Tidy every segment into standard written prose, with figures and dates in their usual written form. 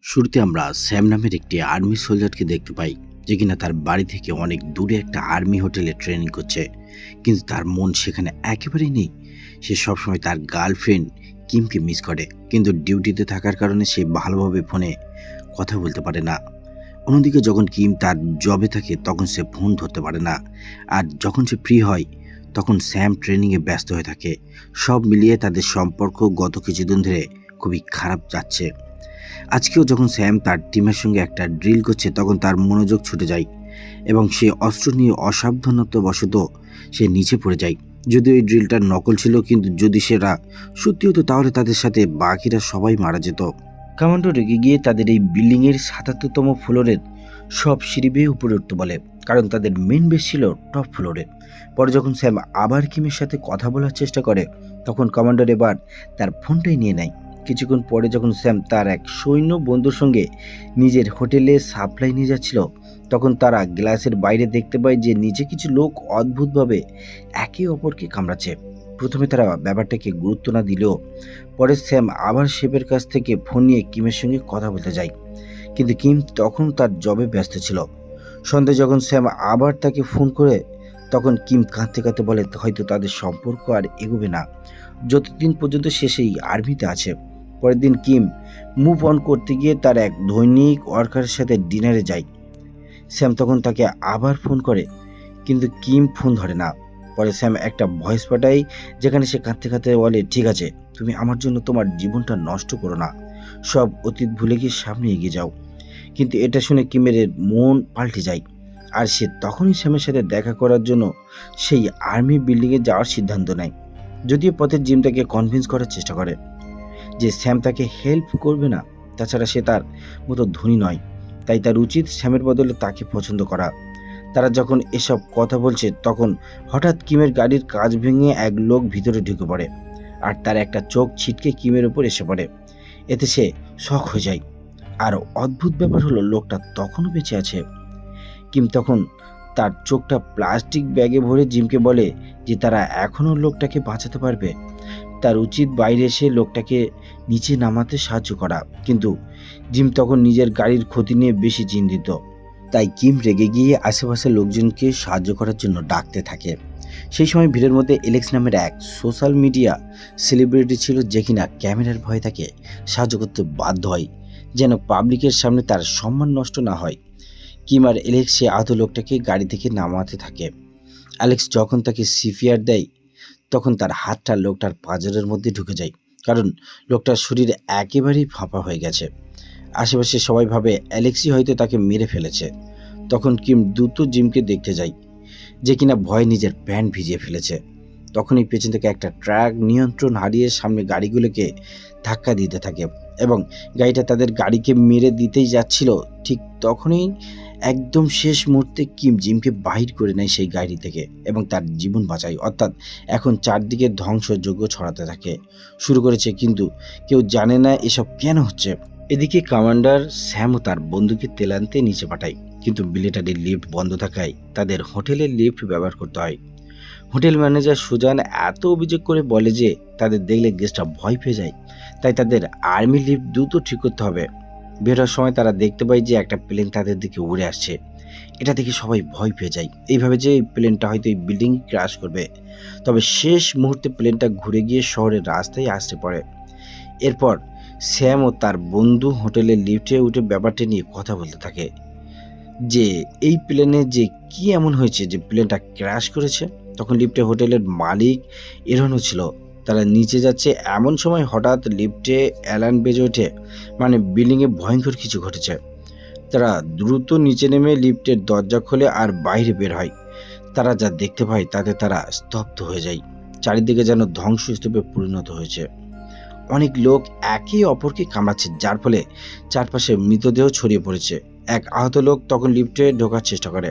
শুরুতে আমরা স্যাম নামের একটি আর্মি সোলজারকে দেখতে পাই, যে কিনা তার বাড়ি থেকে অনেক দূরে একটা আর্মি হোটেলে ট্রেনিং করছে। কিন্তু তার মন সেখানে একেবারেই নেই। সে সবসময় তার গার্লফ্রেন্ড কিমকে মিস করে, কিন্তু ডিউটিতে থাকার কারণে সে ভালোভাবে ফোনে কথা বলতে পারে না। অন্যদিকে যখন কিম তার জবে থাকে তখন সে ফোন ধরতে পারে না, আর যখন সে ফ্রি হয় তখন স্যাম ট্রেনিংয়ে ব্যস্ত হয়ে থাকে। সব মিলিয়ে তাদের সম্পর্ক গত কিছুদিন ধরে খুবই খারাপ যাচ্ছে। আজকেও যখন স্যাম তার টিমের সঙ্গে একটা ড্রিল করছে তখন তার মনোযোগ ছুটে যায় এবং সে অস্ত্র নিয়ে অসাবধানতাবশত সে নিচে পড়ে যায়। যদিও এই ড্রিলটা নকল ছিল, কিন্তু যদি সেটা সত্যি হতো তাহলে তাদের সাথে বাকিরা সবাই মারা যেত। কমান্ডো রেগে গিয়ে তাদের এই বিল্ডিংয়ের ৭৭তম ফ্লোরের সব সিঁড়ি বেয়ে উপরে উঠতে বলে, কারণ তাদের মেন বেস ছিল টপ ফ্লোরে। পরে যখন স্যাম আবার কিমের সাথে কথা বলার চেষ্টা করে তখন কমান্ডার এবার তার ফোনটাই নিয়ে নেয়। কিছুক্ষণ পরে যখন স্যাম তার এক সৈন্য বন্ধুর সঙ্গে নিজের হোটেলে সাপ্লাই নিয়ে যাচ্ছিল তখন তারা গ্লাসের বাইরে দেখতে পায় যে নিচে কিছু লোক অদ্ভুতভাবে একে অপরকে কামড়াচ্ছে। প্রথমে তারা ব্যাপারটাকে গুরুত্ব না দিলেও পরে স্যাম আবার শেফের কাছ থেকে ফোন নিয়ে কিমের সঙ্গে কথা বলতে যায়, কিন্তু কিম তখন তার জবে ব্যস্ত ছিল। সন্ধ্যায় যখন স্যাম আবার তাকে ফোন করে তখন কিম কাঁদতে কাঁদতে বলে হয়তো তাদের সম্পর্ক আর এগোবে না যতদিন পর্যন্ত সে সেই আর্মিতে আছে। পরের দিন কিম মুভ অন করতে গিয়ে তার এক দৈনিক ওয়ার্কারের সাথে ডিনারে যায়। স্যাম তখন তাকে আবার ফোন করে, কিন্তু কিম ফোন ধরে না। পরে স্যাম একটা ভয়েস পাঠায় যেখানে সে কাঁদতে কাঁদতে বলে, ঠিক আছে, তুমি আমার জন্য তোমার জীবনটা নষ্ট করো না, সব অতীত ভুলে গিয়ে সামনে এগিয়ে যাও। কিন্তু এটা শুনে কিমের মন পাল্টে যায়, আর সে তখনই স্যামের সাথে দেখা করার জন্য সেই আর্মি বিল্ডিংয়ে যাওয়ার সিদ্ধান্ত নেয়। যদিও পথের জিম তাকে কনভিন্স করার চেষ্টা করে যে স্যাম তাকে হেল্প করবে না, তাছাড়া সে তার মতো ধনী নয়, তাই তার উচিত স্যামের বদলে তাকে পছন্দ করা। তারা যখন এসব কথা বলছে তখন হঠাৎ কিমের গাড়ির কাঁচ ভেঙে এক লোক ভিতরে ঢুকে পড়ে, আর তার একটা চোখ ছিটকে কিমের উপর এসে পড়ে। এতে সে শক হয়ে যায়। আর অদ্ভুত ব্যাপার হলো লোকটা তখনও বেঁচে আছে। কিম তখন তার চোখটা প্লাস্টিক ব্যাগে ভরে জিমকে বলে যে তারা এখনও লোকটাকে বাঁচাতে পারবে, তার উচিত বাইরে এসে লোকটাকে নিচে নামাতে সাহায্য করা। কিন্তু জিম তখন নিজের গাড়ির ক্ষতি নিয়ে বেশি চিন্তিত, তাই কিম রেগে গিয়ে আশেপাশের লোকজনকে সাহায্য করার জন্য ডাকতে থাকে। সেই সময় ভিড়ের মধ্যে এলেক্স নামের এক সোশ্যাল মিডিয়া সেলিব্রিটি ছিল, যে কিনা ক্যামেরার ভয়ে তাকে সাহায্য করতে বাধ্য হয় যেন পাবলিকের সামনে তার সম্মান নষ্ট না হয়। কিম আর এলেক্স সে আহত লোকটাকে গাড়ি থেকে নামাতে থাকে। অ্যালেক্স যখন তাকে সিপিআর দেয় তখন তার হাতটা লোকটার পাঁজরের মধ্যে ঢুকে যায়, কারণ লোকটার শরীর একেবারেই ফাঁপা হয়ে গেছে। আশেপাশে সবাই ভাবে অ্যালেক্সই হয়তো তাকে মেরে ফেলেছে। তখন কিম দ্রুত জিমকে দেখতে যায়, যে কিনা ভয়ে নিজের প্যান্ট ভিজিয়ে ফেলেছে। তখনই পেছন থেকে একটা ট্রাক নিয়ন্ত্রণ হারিয়ে সামনে গাড়িগুলোকে ধাক্কা দিতে থাকে এবং গাড়িটা তাদের গাড়িকে মেরে দিতেই যাচ্ছিল। ঠিক তখনই একদম শেষ মুহূর্তে কিম জিমকে বাহির করে নেয় সেই গাড়ি থেকে এবং তার জীবন বাঁচায়। অর্থাৎ এখন চারদিকে ধ্বংসযজ্ঞ ছড়াতে থাকে শুরু করেছে, কিন্তু কেউ জানে না এসব কেন হচ্ছে। এদিকে কমান্ডার স্যাম ও তার বন্ধুকে তেল আনতে নিচে পাঠায়, কিন্তু মিলিটারির লিফট বন্ধ থাকায় তাদের হোটেলের লিফট ব্যবহার করতে হয়। হোটেল ম্যানেজার সুজান এত অভিযোগ করে বলে যে তাদের দেখলে গেস্টরা ভয় পেয়ে যায়, তাই তাদের আর্মি লিফট দ্রুত ঠিক করতে হবে। বের হওয়ার সময় তারা দেখতে পায় যে একটা প্লেন তাদের দিকে উড়ে আসছে। এটা দেখে সবাই ভয় পেয়ে যায়, এইভাবে যে এই প্লেনটা হয়তো এই বিল্ডিং ক্র্যাশ করবে। তবে শেষ মুহূর্তে প্লেনটা ঘুরে গিয়ে শহরের রাস্তায় আসতে পড়ে। এরপর স্যাম ও তার বন্ধু হোটেলের লিফটে উঠে ব্যাপারটা নিয়ে কথা বলতে থাকে যে এই প্লেনে যে কি এমন হয়েছে যে প্লেনটা ক্র্যাশ করেছে। তখন লিফটে হোটেলের মালিক এরোনো ছিল, তারা নিচে যাচ্ছে এমন সময় হঠাৎ লিফটে অ্যালার্ম বেজে ওঠে, মানে বিল্ডিংয়ে ভয়ঙ্কর কিছু ঘটেছে। তারা দ্রুত নিচে নেমে লিফটের দরজা খোলে আর বাইরে বের হয়। তারা যা দেখতে পায় তাতে তারা স্তব্ধ হয়ে যায়। চারিদিকে যেন ধ্বংসস্তূপে পরিণত হয়েছে। অনেক লোক একে অপরকে কামড়াচ্ছে, যার ফলে চারপাশে মৃতদেহ ছড়িয়ে পড়েছে। এক আহত লোক তখন লিফটে ঢোকার চেষ্টা করে,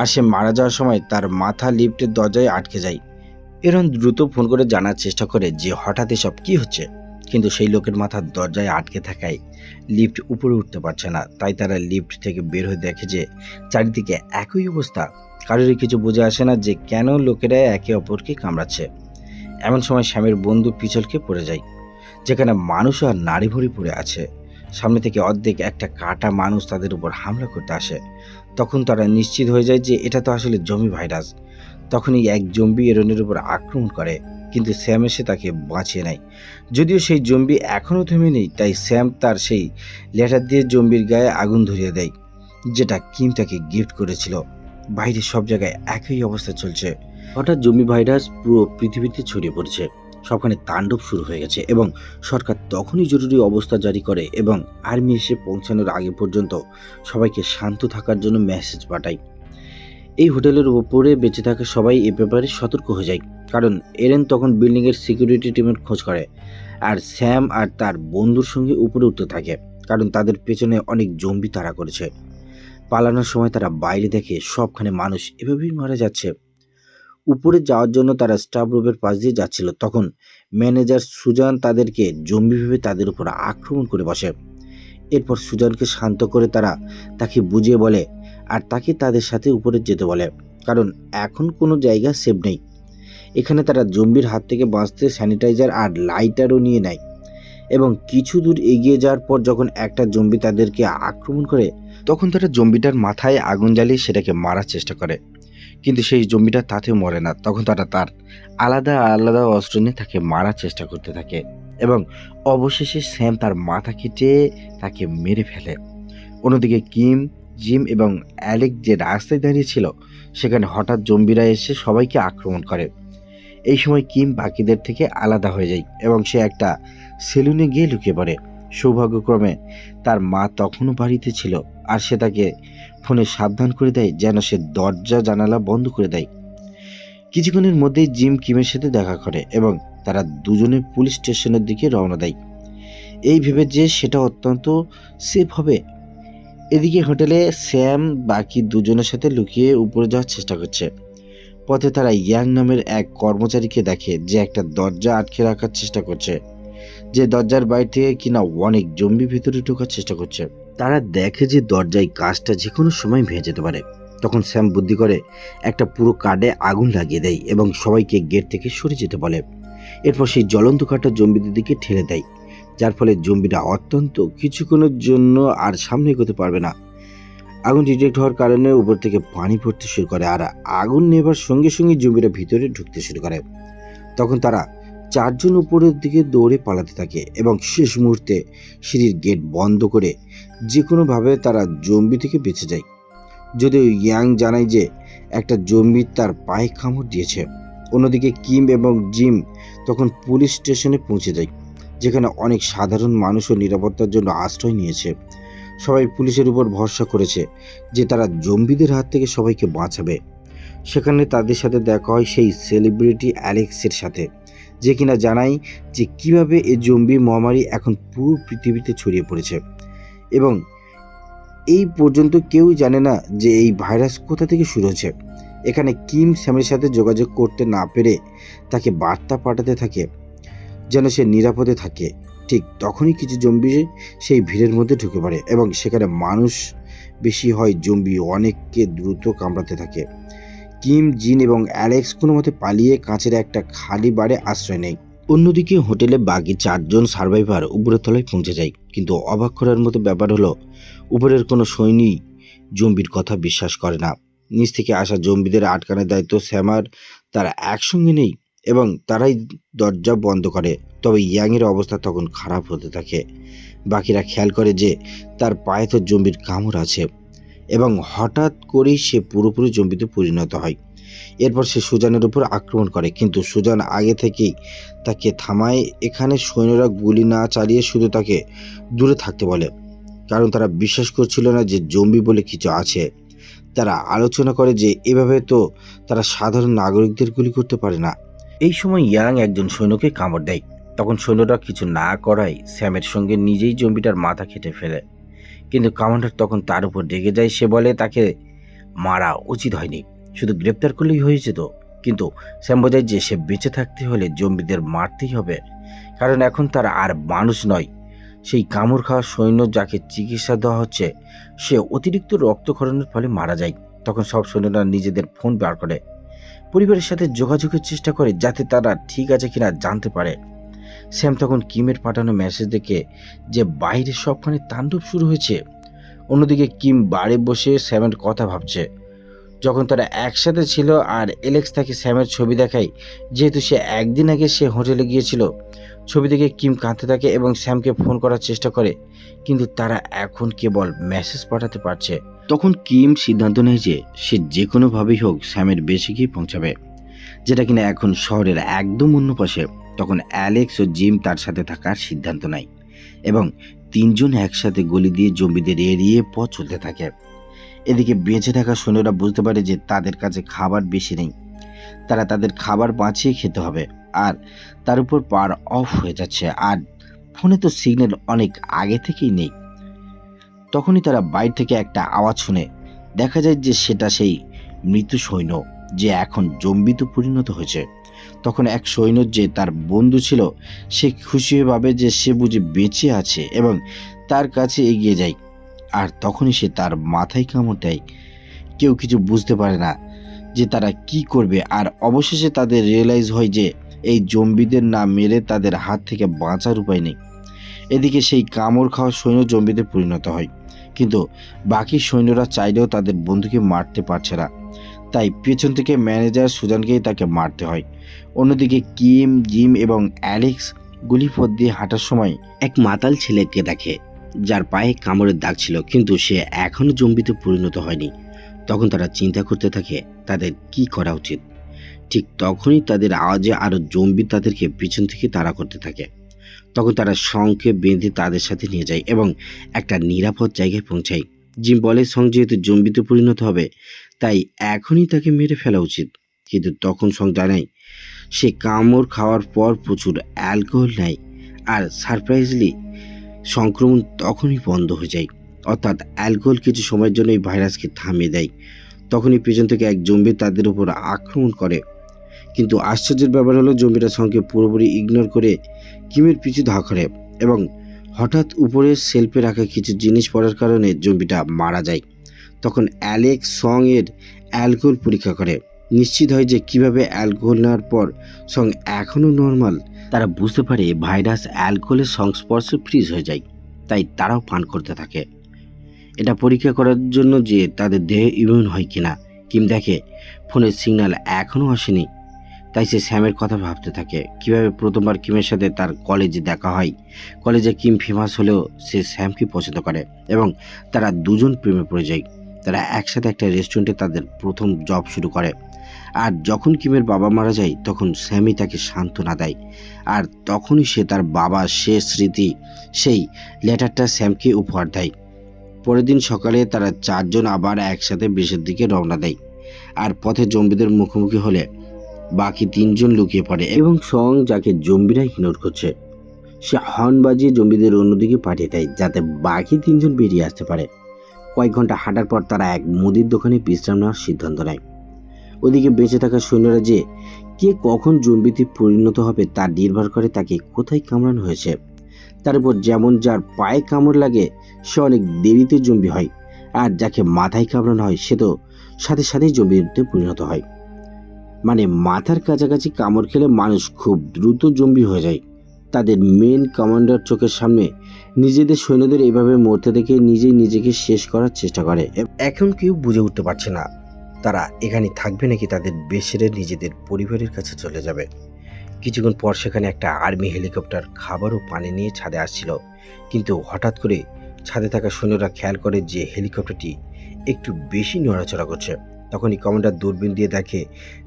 আর সে মারা যাওয়ার সময় তার মাথা লিফটের দরজায় আটকে যায়। এরন দ্রুত ফোন করে জানার চেষ্টা করে যে হঠাৎ এসব কি হচ্ছে, কিন্তু সেই লোকের মাথার দরজায় আটকে থাকায় লিফট উপরে উঠতে পারছে না। তাই তারা লিফট থেকে বের হয়ে দেখে যে চারিদিকে একই অবস্থা। কারোরই কিছু বোঝা আসে না যে কেন লোকেরা একে অপরকে কামড়াচ্ছে। এমন সময় স্যামের বন্ধু পিছলকে পড়ে যায়, যেখানে মানুষ আর নারী ভরি পড়ে আছে। সামনে থেকে অর্ধেক একটা কাটা মানুষ তাদের উপর হামলা করতে আসে। তখন তারা নিশ্চিত হয়ে যায় যে এটা তো আসলে জম্বি ভাইরাস। তখনই এক জম্বি এরনের উপর আক্রমণ করে, কিন্তু স্যাম এসে তাকে বাঁচিয়ে নেয়। যদিও সেই জম্বি এখনও থেমে নেই, তাই স্যাম তার সেই লেটার দিয়ে জম্বির গায়ে আগুন ধরিয়ে দেয়, যেটা কিম তাকে গিফট করেছিল। বাইরে সব জায়গায় একই অবস্থা চলছে। হঠাৎ জম্বি ভাইরাস পুরো পৃথিবীতে ছড়িয়ে পড়ছে, সবখানে তাণ্ডব শুরু হয়ে গেছে এবং সরকার তখনই জরুরি অবস্থা জারি করে এবং আর্মি এসে পৌঁছানোর আগে পর্যন্ত সবাইকে শান্ত থাকার জন্য মেসেজ পাঠায়। এই হোটেলের উপরে বেঁচে থাকা সবাই এ ব্যাপারে সতর্ক হয়ে যায়, কারণ এরেন তখন বিল্ডিংয়ের সিকিউরিটি টিমের খোঁজ করে, আর স্যাম আর তার বন্ধুর সঙ্গে উপরে উঠতে থাকে, কারণ তাদের পেছনে অনেক জম্বি তাড়া করেছে। পালানোর সময় তারা বাইরে দেখে সবখানে মানুষ এভাবেই মারা যাচ্ছে। উপরে যাওয়ার জন্য তারা স্টাফ রুমের পাশ দিয়ে যাচ্ছিল, তখন ম্যানেজার সুজান তাদেরকে জম্বি ভেবে তাদের উপর আক্রমণ করে বসে। এরপর সুজানকে শান্ত করে তারা তাকে বুঝিয়ে বলে আর তাকে তাদের সাথে উপরে যেতে বলে, কারণ এখন কোনো জায়গা সেফ নেই। এখানে তারা জম্বির হাত থেকে বাঁচতে স্যানিটাইজার আর লাইটারও নিয়ে নেয় এবং কিছু দূর এগিয়ে যাওয়ার পর যখন একটা জম্বি তাদেরকে আক্রমণ করে, তখন তারা জম্বিটার মাথায় আগুন জ্বালিয়ে সেটাকে মারার চেষ্টা করে, কিন্তু সেই জম্বিটা তাতেও মরে না। তখন তারা তার আলাদা আলাদা অস্ত্র নিয়ে তাকে মারার চেষ্টা করতে থাকে এবং অবশেষে স্যাম তার মাথা কেটে তাকে মেরে ফেলে। অন্যদিকে কিম, জিম এবং অ্যালেক যে রাস্তায় দাঁড়িয়ে ছিল, সেখানে হঠাৎ জম্বিরা এসে সবাইকে আক্রমণ করে। এই সময় কিম বাকিদের থেকে আলাদা হয়ে যায় এবং সে একটা সেলুনে গিয়ে লুকিয়ে পড়ে। সৌভাগ্যক্রমে তার মা তখনও বাড়িতে ছিল আর সে তাকে ফোনে সাবধান করে দেয় যেন সে দরজা জানালা বন্ধ করে দেয়। কিছুক্ষণের মধ্যেই জিম কিমের সাথে দেখা করে এবং তারা দুজনে পুলিশ স্টেশনের দিকে রওনা দেয়, এই ভেবে যে সেটা অত্যন্ত সেফ হবে। এদিকে হোটেলে স্যাম বাকি দুজনের সাথে লুকিয়ে উপরে যাওয়ার চেষ্টা করছে। পথে তারা ইয়াং নামের এক কর্মচারীকে দেখে যে একটা দরজা আটকে রাখার চেষ্টা করছে, যে দরজার বাইরে থেকে কিনা অনেক জম্বি ভিতরে ঢোকার চেষ্টা করছে। তারা দেখে যে দরজায় কাজটা যে কোনো সময় ভেঙে যেতে পারে। তখন স্যাম বুদ্ধি করে একটা পুরো কার্ডে আগুন লাগিয়ে দেয় এবং সবাইকে গেট থেকে সরে যেতে বলে। এরপর সেই জ্বলন্ত কাঠটা জম্বিদের দিকে ঠেলে দেয়, যার ফলে জম্বিরা অত্যন্ত কিছুক্ষণের জন্য আর সামনে এগোতে পারবে না। আগুন ডিটেক্ট হওয়ার কারণে উপর থেকে পানি পড়তে শুরু করে আর আগুন নেবার সঙ্গে সঙ্গে জম্বিরা ভিতরে ঢুকতে শুরু করে। তখন তারা চারজন উপরের দিকে দৌড়ে পালাতে থাকে এবং শেষ মুহূর্তে সিঁড়ির গেট বন্ধ করে যে কোনোভাবে তারা জম্বি থেকে বেঁচে যায়। যদিও ইয়াং জানায় যে একটা জম্বি তার পায়ে কামড় দিয়েছে। অন্যদিকে কিম এবং জিম তখন পুলিশ স্টেশনে পৌঁছে যায়, যেখানে অনেক সাধারণ মানুষও নিরাপত্তার জন্য আশ্রয় নিয়েছে। সবাই পুলিশের উপর ভরসা করেছে যে তারা জম্বিদের হাত থেকে সবাইকে বাঁচাবে। সেখানে তাদের সাথে দেখা হয় সেই সেলিব্রিটি অ্যালেক্সের সাথে, যে কিনা জানায় যে কিভাবে এই জম্বি মহামারী এখন পুরো পৃথিবীতে ছড়িয়ে পড়েছে এবং এই পর্যন্ত কেউ জানে না যে এই ভাইরাস কোথা থেকে শুরু হয়েছে। এখানে কিম স্যামের সাথে যোগাযোগ করতে না পেরে তাকে বার্তা পাঠাতে থাকে যেন সে নিরাপদে থাকে। ঠিক তখনই কিছু জম্বি সেই ভিড়ের মধ্যে ঢুকে পড়ে এবং সেখানে মানুষ বেশি হয়, জম্বি অনেককে দ্রুত কামড়াতে থাকে। কিম, জিন এবং অ্যালেক্স কোনো মতে পালিয়ে কাছের একটা খালি বাড়ে আশ্রয় নেয়। অন্যদিকে হোটেলে বাকি চারজন সার্ভাইভার উপরের তলায় পৌঁছে যায়, কিন্তু অবাক করার মতো ব্যাপার হলো উপরের কোনো সৈনিক জম্বির কথা বিশ্বাস করে না। নিচ থেকে আসা জম্বিদের আটকানোর দায়িত্ব স্যামার তারা একসঙ্গে নেই এবং তারাই দরজা বন্ধ করে। তবে ইয়াংয়ের অবস্থা তখন খারাপ হতে থাকে। বাকিরা খেয়াল করে যে তার পায়ে তো জম্বির কামড় আছে এবং হঠাৎ করেই সে পুরোপুরি জম্বিতে পরিণত হয়। এরপর সে সুজানের উপর আক্রমণ করে, কিন্তু সুজান আগে থেকেই তাকে থামায়। এখানে সৈন্যরা গুলি না চালিয়ে শুধু তাকে দূরে থাকতে বলে, কারণ তারা বিশ্বাস করছিল না যে জম্বি বলে কিছু আছে। তারা আলোচনা করে যে এভাবে তো তারা সাধারণ নাগরিকদের গুলি করতে পারে না। এই সময় ইয়াং একজন সৈন্যকে কামড় দেয়। তখন সৈন্যরা কিছু না করায় স্যামের সঙ্গে নিজেই জম্বিটার মাথা কেটে ফেলে, কিন্তু কমান্ডার তখন তার উপর রেগে যায়। সে বলে তাকে মারা উচিত হয়নি, শুধু গ্রেপ্তার করলেই হয়ে যেত। কিন্তু স্যাম বোঝায় যে সে বেঁচে থাকতে হলে জম্বিদের মারতেই হবে, কারণ এখন তারা আর মানুষ নয়। সেই কামড় খাওয়া সৈন্য যাকে চিকিৎসা দেওয়া হচ্ছে সে অতিরিক্ত রক্তক্ষরণের ফলে মারা যায়। তখন সব সৈন্যরা নিজেদের ফোন বার করে পরিবারের সাথে যোগাযোগের চেষ্টা করে, যাতে তারা ঠিক আছে কিনা জানতে পারে। স্যাম তখন কিমের পাঠানো মেসেজ দেখে যে বাইরে সবখানে তাণ্ডব শুরু হয়েছে। অন্যদিকে কিম বাড়ি বসে স্যামের কথা ভাবছে, যখন তারা একসাথে ছিল আর এলেক্স তাকে স্যামের ছবি দেখায়, যেহেতু সে একদিন আগে সে হোটেলে গিয়েছিল। ছবি দেখে কিম কাঁদতে থাকে এবং স্যামকে ফোন করার চেষ্টা করে, কিন্তু তারা এখন কেবল মেসেজ পাঠাতে পারছে। তখন কিম সিদ্ধান্ত নেয় যে সে যে কোনোভাবেই হোক স্যামের বেশি গিয়ে পৌঁছাবে, যেটা কিনা এখন শহরের একদম অন্য পাশে। তখন অ্যালেক্স ও জিম তার সাথে থাকার সিদ্ধান্ত নেয় এবং তিনজন একসাথে গলি দিয়ে জম্বিদের এড়িয়ে পথ চলতে থাকে। এদিকে বেঁচে থাকা সৈন্যরা বুঝতে পারে যে তাদের কাছে খাবার বেশি নেই, তারা তাদের খাবার বাঁচিয়ে খেতে হবে। আর তার উপর পাওয়ার অফ হয়ে যাচ্ছে, আর ফোনে তো সিগন্যাল অনেক আগে থেকেই নেই। তখনই তারা বাইরে থেকে একটা আওয়াজ শুনে, দেখা যায় যে সেটা সেই মৃত সৈন্য যে এখন জম্বিতে পরিণত হয়েছে। তখন এক সৈন্য যে তার বন্ধু ছিল, সে খুশি হয়ে ভাবে যে সে বুঝি বেঁচে আছে এবং তার কাছে এগিয়ে যায়। আর তখনই সে তার মাথায় কামড় দেয়। কেউ কিছু বুঝতে পারে না যে তারা কি করবে, আর অবশেষে তাদের রিয়েলাইজ হয় যে এই জম্বিদের না মেরে তাদের হাত থেকে বাঁচার উপায় নেই। এদিকে সেই কামড় খাওয়া সৈন্য জম্বিতে পরিণত হয়, কিন্তু বাকি সৈন্যরা চাইলেও তাদের বন্ধুকে মারতে পারছে না, তাই পেছন থেকে ম্যানেজার সুজানকেই তাকে মারতে হয়। অন্যদিকে কিম, জিম এবং অ্যালেক্স গুলিপথ দিয়ে হাঁটার সময় এক মাতাল ছেলেকে দেখে, যার পায়ে কামড়ের দাগ ছিল, কিন্তু সে এখনো জম্বিতে পরিণত হয়নি। তখন তারা চিন্তা করতে থাকে তাদের কি করা উচিত। ঠিক তখনই তাদের আওয়াজে আরো জম্বি তাদেরকে পিছন থেকে তাড়া করতে থাকে। তখন তারা শংকে বেঁধে তাদের সাথে নিয়ে যায় এবং একটা নিরাপদ জায়গায় পৌঁছায়। জিম বলে সং যেহেতু জম্বিতে পরিণত হবে, তাই এখনই তাকে মেরে ফেলা উচিত। কিন্তু তখন সং জানায় সে কামড় খাওয়ার পর প্রচুর অ্যালকোহল নেয়, আর সারপ্রাইজলি সংক্রমণ তখনই বন্ধ হয়ে যায়। অর্থাৎ অ্যালকোহল কিছু সময়ের জন্য এই ভাইরাসকে থামিয়ে দেয়। তখনই পেছন থেকে এক জম্বি তাদের উপর আক্রমণ করে, কিন্তু আশ্চর্যের ব্যাপার হলো জম্বিরা সঙ্গে পুরোপুরি ইগনোর করে কিমের পিছু ধাওয়া করে এবং হঠাৎ উপরে শেলফে রাখা কিছু জিনিস পড়ার কারণে জম্বিটা মারা যায়। তখন অ্যালেক্স সং এর অ্যালকোহল পরীক্ষা করে, নিশ্চিত হয় যে কিভাবে অ্যালকোহল নেওয়ার পর সং এখনও নর্মাল। তারা বুঝতে পারে ভাইরাস অ্যালকোহলের সংস্পর্শে ফ্রিজ হয়ে যায়, তাই তারাও পান করতে থাকে। এটা পরীক্ষা করার জন্য যে তাদের দেহে ইমিউন হয় কিনা। কিম দেখে ফোনের সিগন্যাল এখনও আসেনি, তাই সে স্যামের কথা ভাবতে থাকে, কিভাবে প্রথমবার কিমের সাথে তার কলেজে দেখা হয়। কলেজে কিম ফেমাস হলেও সে স্যামকে পছন্দ করে এবং তারা দুজন প্রেমে পড়ে যায়। তারা একসাথে একটা রেস্টুরেন্টে তাদের প্রথম জব শুরু করে। আর যখন কিমের বাবা মারা যায়, তখন স্যামই তাকে সান্ত্বনা দেয়। আর তখনই সে তার বাবার শেষ স্মৃতি, সেই লেটারটা স্যামকে উপহার দেয়। পরের দিন সকালে তারা চারজন আবার একসাথে বেশের দিকে রওনা দেয়। আর পথে জম্বিদের মুখোমুখি হলে বাকি তিনজন লুকিয়ে পড়ে এবং সং, যাকে জম্বিরা ইগনোর করছে, সে হর্ন বাজিয়ে জম্বিদের অন্যদিকে পাঠিয়ে দেয় যাতে বাকি তিনজন বেরিয়ে আসতে পারে। কয়েক ঘন্টা হাঁটার পর তারা এক মুদির দোকানে বিশ্রাম নেওয়ার সিদ্ধান্ত নেয়। ওদিকে বেঁচে থাকা সৈন্যরা যে কে কখন জম্বিতে পরিণত হবে তা নির্ভর করে তাকে কোথায় কামড়ানো হয়েছে। তার উপর যেমন যার পায়ে কামড় লাগে সে অনেক দেরিতে জম্বি হয়, আর যাকে মাথায় কামড়ানো হয় সে তো সাথে সাথেই জম্বিতে পরিণত হয়। মানে মাথার কাছাকাছি কামড় খেলে মানুষ খুব দ্রুত জম্বি হয়ে যায়। তাদের মেন কমান্ডার চোখের সামনে নিজেদের সৈন্যদের এভাবে মরতে দেখে নিজেই নিজেকে শেষ করার চেষ্টা করে। এখন কেউ বুঝে উঠতে পারছে না তারা এখানে থাকবে নাকি তাদের বেসেরে নিজেদের পরিবারের কাছে চলে যাবে। কিছুক্ষণ পর সেখানে একটা আর্মি হেলিকপ্টার খাবার ও পানি নিয়ে ছাদে আসছিল, কিন্তু হঠাৎ করে ছাদে থাকা সৈন্যরা খেয়াল করে যে হেলিকপ্টারটি একটু বেশি নড়াচড়া করছে। তখনই কমান্ডার দূরবীন দিয়ে দেখে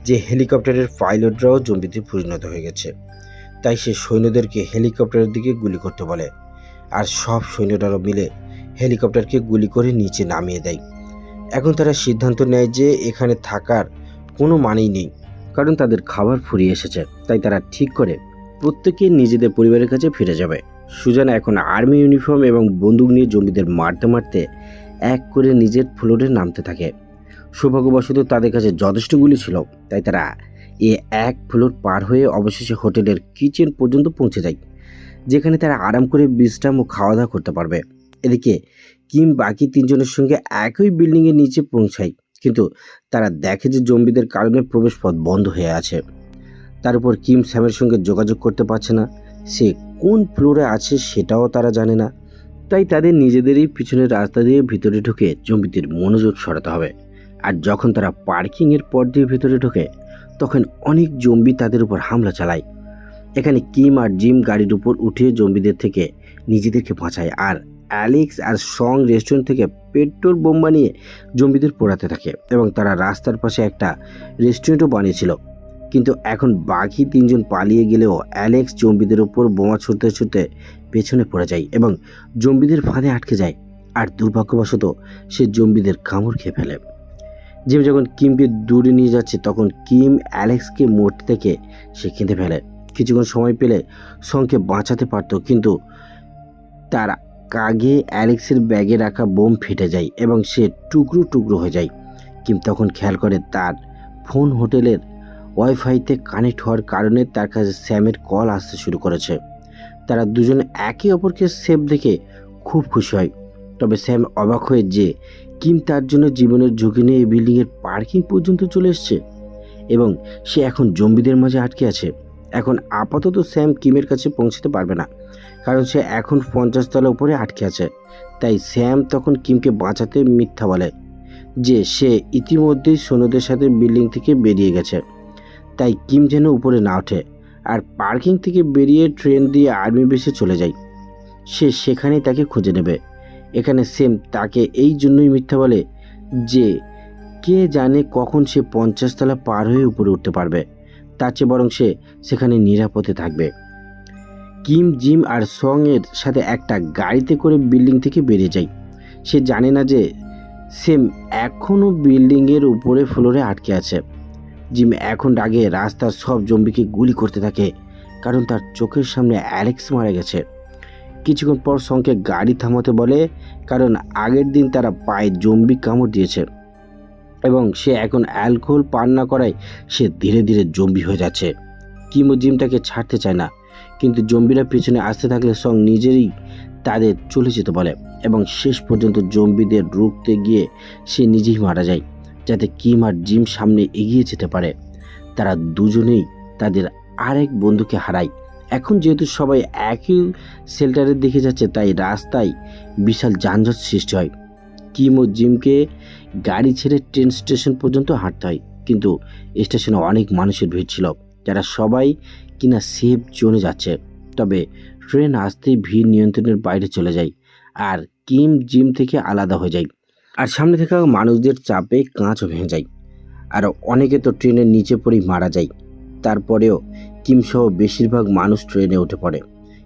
যে হেলিকপ্টারের পাইলটরাও জম্বিতে পরিণত হয়ে গেছে। তাই সে সৈন্যদেরকে হেলিকপ্টারের দিকে গুলি করতে বলে, আর সব সৈন্যরাও মিলে হেলিকপ্টারকে গুলি করে নিচে নামিয়ে দেয়। এখন তারা সিদ্ধান্ত নেয় যে এখানে থাকার কোনো মানেই নেই, কারণ তাদের খাবার ফুরিয়ে এসেছে। তাই তারা ঠিক করে প্রত্যেকে নিজেদের পরিবারের কাছে ফিরে যাবে। সুজানা এখন আর্মি ইউনিফর্ম এবং বন্দুক নিয়ে জম্বিদের মারতে মারতে এক করে নিজের ফ্লোরে নামতে থাকে। সৌভাগ্যবশত তাদের কাছে যথেষ্ট গুলি ছিল, তাই তারা এক ফ্লোর পার হয়ে অবশেষে হোটেলের কিচেন পর্যন্ত পৌঁছে যায়, যেখানে তারা আরাম করে বিশ্রাম ও খাওয়া দাওয়া করতে পারবে। এদিকে কিম বাকি তিনজনের সঙ্গে একই বিল্ডিংয়ের নিচে পৌঁছায়, কিন্তু তারা দেখে যে জম্বিদের কারণে প্রবেশপথ বন্ধ হয়ে আছে। তার উপর কিম স্যামের সঙ্গে যোগাযোগ করতে পারছে না। সে কোন ফ্লোরে আছে সেটাও তারা জানে না। তাই তাদের নিজেদেরই পিছনের রাস্তা দিয়ে ভিতরে ঢুকে জম্বিদের মনোযোগ সরাতে হবে। আর যখন তারা পার্কিংয়ের পর দিয়ে ভেতরে ঢোকে তখন অনেক জম্বি তাদের উপর হামলা চালায়। এখানে কিম আর জিম গাড়ির উপর উঠে জম্বিদের থেকে নিজেদেরকে বাঁচায়, আর অ্যালেক্স আর সং রেস্টুরেন্ট থেকে পেট্রোল বোম বানিয়ে জম্বিদের পোড়াতে থাকে। এবং তারা রাস্তার পাশে একটা রেস্টুরেন্টও বানিয়েছিল। কিন্তু এখন বাকি তিনজন পালিয়ে গেলেও অ্যালেক্স জম্বিদের উপর বোমা ছুটতে ছুটতে পেছনে পড়ে যায় এবং জম্বিদের ফাঁদে আটকে যায়। আর দুর্ভাগ্যবশত সে জম্বিদের কামড় খেয়ে ফেলে। জিম যখন কিমকে দূরে নিয়ে যাচ্ছে তখন কিম অ্যালেক্সকে মরতে থেকে সে কেঁদে ফেলে। কিছুক্ষণ সময় পেলে সংকে বাঁচাতে পারত, কিন্তু তার আগে অ্যালেক্সের ব্যাগে রাখা বোম ফেটে যায় এবং সে টুকরো টুকরো হয়ে যায়। কিম তখন খেয়াল করে তার ফোন হোটেলের ওয়াইফাইতে কানেক্ট হওয়ার কারণে তার কাছে স্যামের কল আসতে শুরু করেছে। তারা দুজন একে অপরকে সেফ দেখে খুব খুশি হয়। তবে স্যাম অবাক হয়ে যে কিম তার জন্য জীবনের ঝুঁকি নিয়ে এই বিল্ডিংয়ের পার্কিং পর্যন্ত চলে এসছে এবং সে এখন জম্বিদের মাঝে আটকে আছে। এখন আপাতত স্যাম কিমের কাছে পৌঁছতে পারবে না, কারণ সে এখন 50 তলা উপরে আটকে আছে। তাই স্যাম তখন কিমকে বাঁচাতে মিথ্যা বলে যে সে ইতিমধ্যেই সৈন্যদের সাথে বিল্ডিং থেকে বেরিয়ে গেছে, তাই কিম যেন উপরে না ওঠে। আর পার্কিং থেকে বেরিয়ে ট্রেন দিয়ে আর্মি বেসে চলে যায়। সে সেখানেই তাকে খুঁজে নেবে। এখানে সেম তাকে এই জন্যই মিথ্যা বলে যে কে জানে কখন সে 50 তলা পার হয়ে উপরে উঠতে পারবে। তার চেয়ে বরং সে সেখানে নিরাপদে থাকবে। কিম জিম আর সং এর সাথে একটা গাড়িতে করে বিল্ডিং থেকে বেরিয়ে যায়। সে জানে না যে সেম এখনও বিল্ডিংয়ের উপরে ফ্লোরে আটকে আছে। জিম এখন রাগে রাস্তার সব জম্বিকে গুলি করতে থাকে, কারণ তার চোখের সামনে অ্যালেক্স মারা গেছে। কিছুক্ষণ পর সংকে গাড়ি থামাতে বলে, কারণ আগের দিন তারা পায়ে জম্বি কামড় দিয়েছে এবং সে এখন অ্যালকোহল পান না করায় সে ধীরে ধীরে জম্বি হয়ে যাচ্ছে। কিম ও জিম তাকে ছাড়তে চায় না, কিন্তু জম্বিরা পিছনে আসতে থাকলে সং নিজেরই তাদের চলে যেতে বলে এবং শেষ পর্যন্ত জম্বিদের রুখতে গিয়ে সে নিজেই মারা যায়, যাতে কিম আর জিম সামনে এগিয়ে যেতে পারে। তারা দুজনেই তাদের আরেক বন্ধুকে হারায়। এখন যেহেতু সবাই একই শেল্টারের দিকে যাচ্ছে, তাই রাস্তায় বিশাল যানজট সৃষ্টি হয়। কিম ও জিমকে গাড়ি ছেড়ে ট্রেন স্টেশন পর্যন্ত হাঁটতে হয়, কিন্তু স্টেশনে অনেক মানুষের ভিড় ছিল, যারা সবাই কিনা সেফ জোনে যাচ্ছে। তবে ট্রেন আসতেই ভিড় নিয়ন্ত্রণের বাইরে চলে যায় আর কিম জিম থেকে আলাদা হয়ে যায়। আর সামনে থাকা মানুষদের চাপে কাঁচও ভেঙে যায়, আর অনেকে তো ট্রেনের নিচে পড়েই মারা যায়। তারপরেও কিম সহ বেশিরভাগ মানুষ ট্রেনে উঠে পড়ে।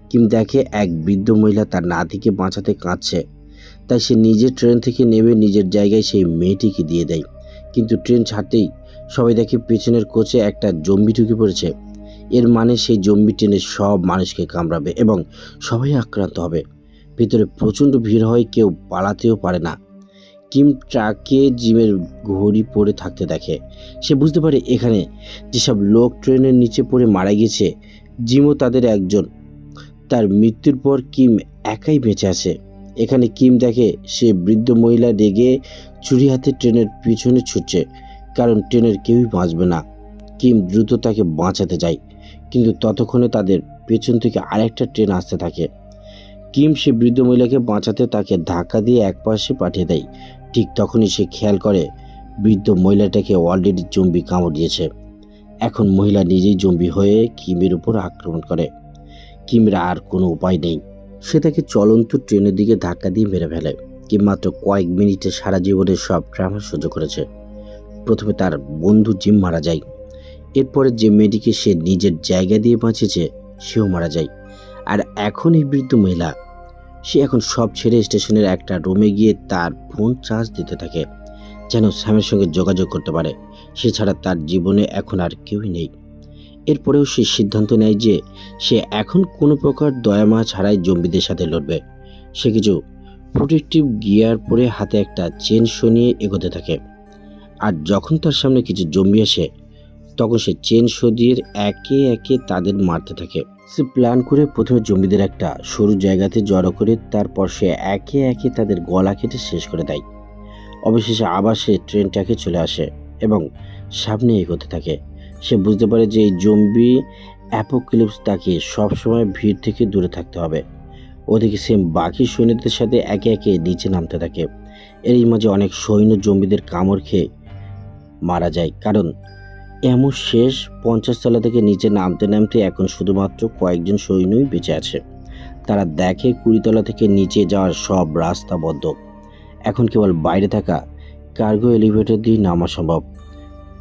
কিম দেখে এক বৃদ্ধ মহিলা তার নাতিকে বাঁচাতে কাঁদছে, তাই সে নিজে ট্রেন থেকে নেমে নিজের জায়গায় সেই মেয়েটিকে দিয়ে দেয়। কিন্তু ট্রেন ছাড়তেই সবাই দেখে পেছনের কোচে একটা জম্বি ঢুকে পড়েছে। এর মানে সেই জম্বি ট্রেনের সব মানুষকে কামড়াবে এবং সবাই আক্রান্ত হবে। ভিতরে প্রচণ্ড ভিড় হয়, কেউ পালাতেও পারে না। কিম ট্রাকে জিমের ঘড়ি পড়ে থাকতে দেখে। সে বুঝতে পারে এখানে যেসব লোক ট্রেনের নিচে পড়ে মারা গেছে, জিমও তাদের একজন। তার মৃত্যুর পর কিম একাই বেঁচে আছে। এখানে কিম দেখে সে বৃদ্ধ মহিলা রেগে ছুরি হাতে ট্রেনের পিছনে ছুটছে, কারণ ট্রেনের কেউই বাঁচবে না। কিম দ্রুত তাকে বাঁচাতে যায়, কিন্তু ততক্ষণে তাদের পেছন থেকে আরেকটা ট্রেন আসতে থাকে। কিম সে বৃদ্ধ মহিলাকে বাঁচাতে তাকে ধাক্কা দিয়ে একপাশে পাঠিয়ে দেয়। ঠিক তখনই সে খেয়াল করে বৃদ্ধ মহিলাটাকে অলরেডি জম্বি কামড় দিয়েছে। এখন মহিলা নিজেই জম্বি হয়ে কিমের উপর আক্রমণ করে। কিমের আর কোনো উপায় নেই, সে তাকে চলন্ত ট্রেনের দিকে ধাক্কা দিয়ে মেরে ফেলে। কিম মাত্র কয়েক মিনিটে সারা জীবনের সব ড্রামা সহ্য করেছে। প্রথমে তার বন্ধু জিম মারা যায়, এরপরে যে মেয়েটিকে সে নিজের জায়গা দিয়ে বাঁচিয়েছে সেও মারা যায়। আর এখন এই বৃদ্ধ মহিলা, সে এখন সব ছেড়ে স্টেশনের একটা রুমে গিয়ে তার ফোন চার্জ দিতে থাকে, যেন স্যামের সঙ্গে যোগাযোগ করতে পারে। সে ছাড়া তার জীবনে এখন আর কেউই নেই। এরপরেও সে সিদ্ধান্ত নেয় যে সে এখন কোনো প্রকার দয়ামা ছাড়াই জম্বিদের সাথে লড়বে। সে কিছু প্রোটেক্টিভ গিয়ার পরে হাতে একটা চেন নিয়ে এগোতে থাকে। আর যখন তার সামনে কিছু জম্বি আসে, তখন সে চেন দিয়ে একে একে তাদের মারতে থাকে। সে প্ল্যান করে প্রথমে জম্বিদের একটা সরু জায়গাতে জড়ো করে তারপর সে একে একে তাদের গলা কেটে শেষ করে দেয়। অবশেষে আবার সে ট্রেনটাকে চলে আসে এবং সামনে এগোতে থাকে। সে বুঝতে পারে যে এই জম্বি অ্যাপোক্যালিপস তাকে সবসময় ভিড় থেকে দূরে থাকতে হবে। ওদিকে সেম বাকি সৈন্যদের সাথে একে একে নিচে নামতে থাকে। এরই মাঝে অনেক সৈন্য জম্বিদের কামড় খেয়ে মারা যায়, কারণ এমন শেষ 50 তলা থেকে নিচে নামতে নামতে এখন শুধুমাত্র কয়েকজন সৈন্যই বেঁচে আছে। তারা দেখে 20 তলা থেকে নিচে যাওয়ার সব রাস্তা বন্ধ। এখন কেবল বাইরে থাকা কার্গো এলিভেটর দিয়ে নামা সম্ভব।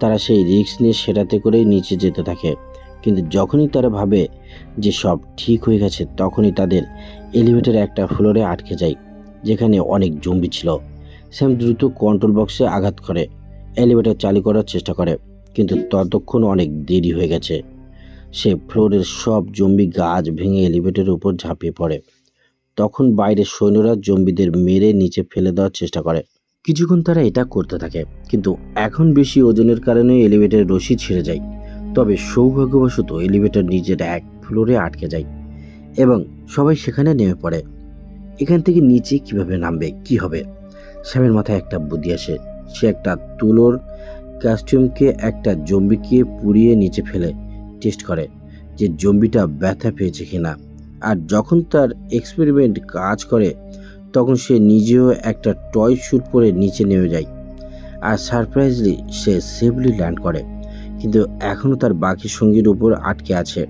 তারা সেই রিস্ক নিয়ে সেটাতে করেই নিচে যেতে থাকে। কিন্তু যখনই তারা ভাবে যে সব ঠিক হয়ে গেছে, তখনই তাদের এলিভেটর একটা ফ্লোরে আটকে যায়, যেখানে অনেক জম্বি ছিল। স্যাম দ্রুত কন্ট্রোল বক্সে আঘাত করে এলিভেটর চালু করার চেষ্টা করে, কিন্তু ততক্ষণ অনেক দেরি হয়ে গেছে। সে ফ্লোরের সব জম্বি গাছ ভেঙে এলিভেটরের উপর ঝাঁপিয়ে পড়ে। তখন বাইরের সৈন্যরা জম্বিদের মেরে নিচে ফেলে দেওয়ার চেষ্টা করে। কিছুক্ষণ তারা এটা করতে থাকে, কিন্তু এখন বেশি ওজনের কারণে এলিভেটরের রশি ছিঁড়ে যায়। তবে সৌভাগ্যবশত এলিভেটর নিজের এক ফ্লোরে আটকে যায় এবং সবাই সেখানে নেমে পড়ে। এখান থেকে নিচে কিভাবে নামবে, কি হবে? স্যামের মাথায় একটা বুদ্ধি আসে। সে একটা তুলোর কাস্টিউমকে একটা জম্বিকে পুড়িয়ে নিচে ফেলে টেস্ট করে যে জম্বিটা ব্যথা পেয়েছে কিনা। আর যখন তার এক্সপেরিমেন্ট কাজ করে, তখন সে নিজেও একটা টয় স্যুট পরে নিচে নেমে যায়। আর সারপ্রাইজলি সে সেফলি ল্যান্ড করে, কিন্তু এখনও তার বাকি সঙ্গীর উপর আটকে আছে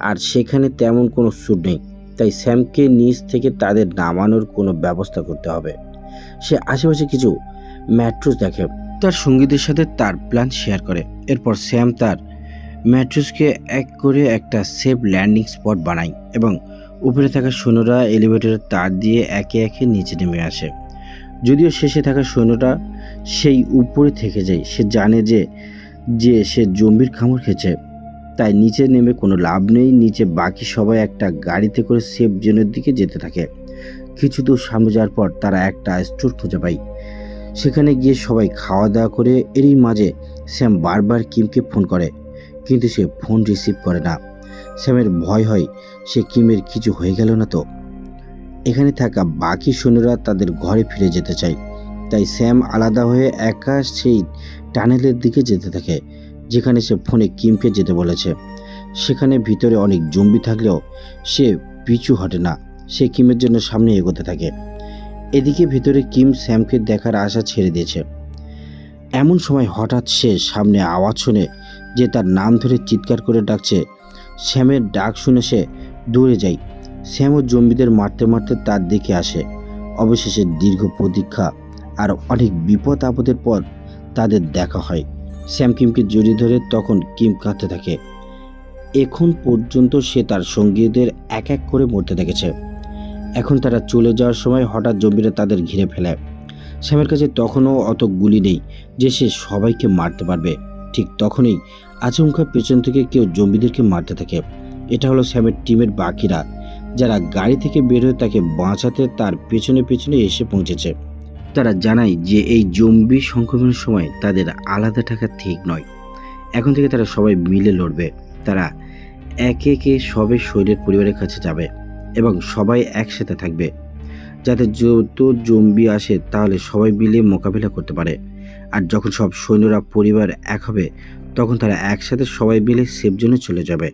আর সেখানে তেমন কোনো স্যুট নেই। তাই স্যামকে নিচ থেকে তাদের নামানোর কোনো ব্যবস্থা করতে হবে। সে আশেপাশে কিছু ম্যাট্রেস দেখে, তার সঙ্গীদের সাথে তার প্ল্যান শেয়ার করে। এরপর স্যাম তার ম্যাট্রেসকে এক করে একটা সেফ ল্যান্ডিং স্পট বানায় এবং উপরে থাকা সৈন্যরা এলিভেটরের তার দিয়ে একে একে নিচে নেমে আসে। যদিও শেষে থাকা সৈন্যটা সেই উপরে থেকে যায়, সে জানে যে সে জম্বির কামড় খেয়েছে, তাই নিচে নেমে কোনো লাভ নেই। নিচে বাকি সবাই একটা গাড়িতে করে সেফ জোনের দিকে যেতে থাকে। কিছু দূর সামনে যাওয়ার পর তারা একটা স্টোর খুঁজে পায়। সেখানে গিয়ে সবাই খাওয়া দাওয়া করে। এরই মাঝে স্যাম বারবার কিমকে ফোন করে, কিন্তু সে ফোন রিসিভ করে না। স্যামের ভয় হয় সে কিমের কিছু হয়ে গেল না তো। এখানে থাকা বাকি সৈন্যরা তাদের ঘরে ফিরে যেতে চায়, তাই স্যাম আলাদা হয়ে একা সেই টানেলের দিকে যেতে থাকে যেখানে সে ফোনে কিমকে যেতে বলেছে। সেখানে ভিতরে অনেক জম্বি থাকলেও সে পিছু হটে না, সে কিমের জন্য সামনে এগোতে থাকে। এদিকে ভিতরে কিম স্যামকে দেখার আশা ছেড়ে দিয়েছে। এমন সময় হঠাৎ সে সামনে আওয়াজ শুনে যে তার নাম ধরে চিৎকার করে ডাকছে। স্যামের ডাক শুনে সে দৌড়ে যায়। স্যামও জম্বিদের মারতে মারতে তার দিকে আসে। অবশেষে দীর্ঘ প্রতীক্ষা আর অনেক বিপদ আপদের পর তাদের দেখা হয়। স্যাম কিমকে জড়িয়ে ধরে, তখন কিম কাঁদতে থাকে। এখন পর্যন্ত সে তার সঙ্গীদের এক এক করে মরতে দেখেছে। এখন তারা চলে যাওয়ার সময় হঠাৎ জম্বিরা তাদের ঘিরে ফেলে। স্যামের কাছে তখনও অত গুলি নেই যে সে সবাইকে মারতে পারবে। ঠিক তখনই আচমকা পেছন থেকে কেউ জম্বিদেরকে মারতে থাকে। এটা হলো স্যামের টিমের বাকিরা, যারা গাড়ি থেকে বের হয়ে তাকে বাঁচাতে তার পেছনে পেছনে এসে পৌঁছেছে। তারা জানায় যে এই জম্বি সংক্রমণের সময় তাদের আলাদা থাকা ঠিক নয়। এখন থেকে তারা সবাই মিলে লড়বে। তারা একে একে সবে শরীরের পরিবারের কাছে যাবে এবং সবাই একসাথে থাকবে, যাতে যত জম্বি আসে তাহলে সবাই মিলে মোকাবিলা করতে পারে। আর যখন সব সৈন্যরা পরিবার এক হবে, তখন তারা একসাথে সবাই মিলে সেফ জোনে চলে যাবে।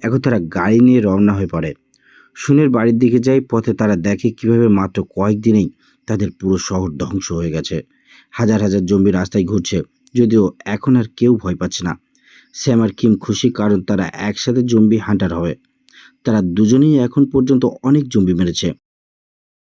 এখন তারা গাড়ি নিয়ে রওনা হয়ে পড়ে। সুনের বাড়ির দিকে যায়। পথে তারা দেখে কিভাবে মাত্র কয়েকদিনেই তাদের পুরো শহর ধ্বংস হয়ে গেছে। হাজার হাজার জম্বি রাস্তায় ঘুরছে, যদিও এখন আর কেউ ভয় পাচ্ছে না। স্যাম আর কিম খুশি, কারণ তারা একসাথে জম্বি হান্টার হবে। তারা দুজনেই এখন পর্যন্ত অনেক জম্বি মেরেছে।